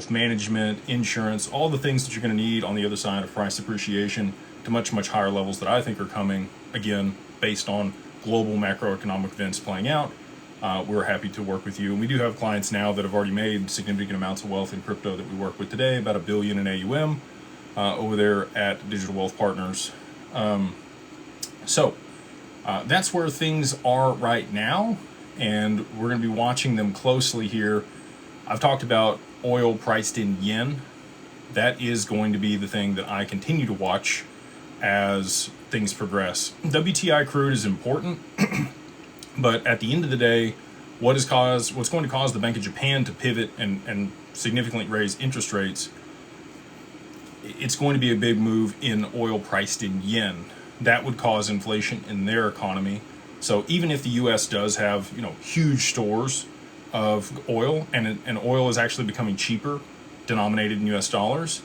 wealth management, insurance, all the things that you're going to need on the other side of price appreciation to much, much higher levels that I think are coming, again, based on global macroeconomic events playing out. We're happy to work with you. And we do have clients now that have already made significant amounts of wealth in crypto that we work with today, about $1 billion in AUM over there at Digital Wealth Partners. So that's where things are right now, and we're going to be watching them closely here. I've talked about oil priced in yen. That is going to be the thing that I continue to watch as things progress. WTI crude is important, but at the end of the day, what's going to cause the Bank of Japan to pivot and significantly raise interest rates, it's going to be a big move in oil priced in yen. That would cause inflation in their economy. So even if the U.S. does have, huge stores of oil, and oil is actually becoming cheaper, denominated in U.S. dollars,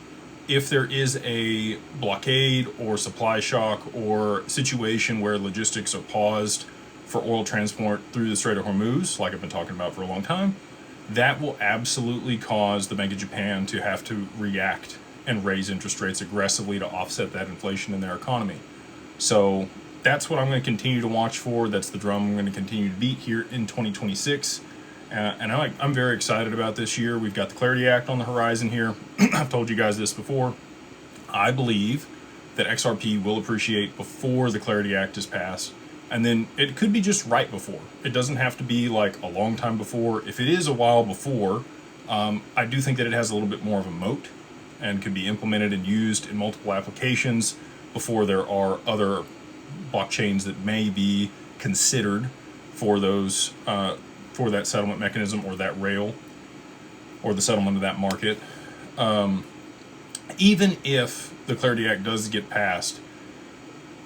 if there is a blockade or supply shock or situation where logistics are paused for oil transport through the Strait of Hormuz, like I've been talking about for a long time, that will absolutely cause the Bank of Japan to have to react and raise interest rates aggressively to offset that inflation in their economy. So that's what I'm going to continue to watch for. That's the drum I'm going to continue to beat here in 2026. And I'm very excited about this year. We've got the Clarity Act on the horizon here. I've told you guys this before. I believe that XRP will appreciate before the Clarity Act is passed. And then it could be just right before. It doesn't have to be like a long time before. If it is a while before, I do think that it has a little bit more of a moat and could be implemented and used in multiple applications before there are other blockchains that may be considered for those for that settlement mechanism or that rail or the settlement of that market. Even if the Clarity Act does get passed,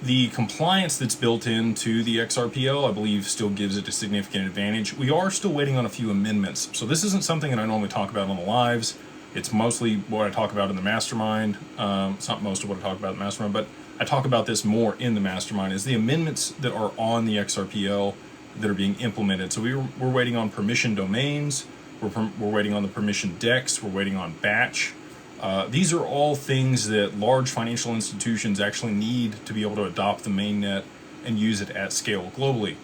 the compliance that's built into the XRPL, I believe, still gives it a significant advantage. We are still waiting on a few amendments. So this isn't something that I normally talk about on the lives. It's mostly what I talk about in the mastermind. It's not most of what I talk about in the mastermind, but I talk about this more in the mastermind, is the amendments that are on the XRPL that are being implemented. So we're waiting on permission domains. We're waiting on the permission DEX. We're waiting on batch. These are all things that large financial institutions actually need to be able to adopt the mainnet and use it at scale globally.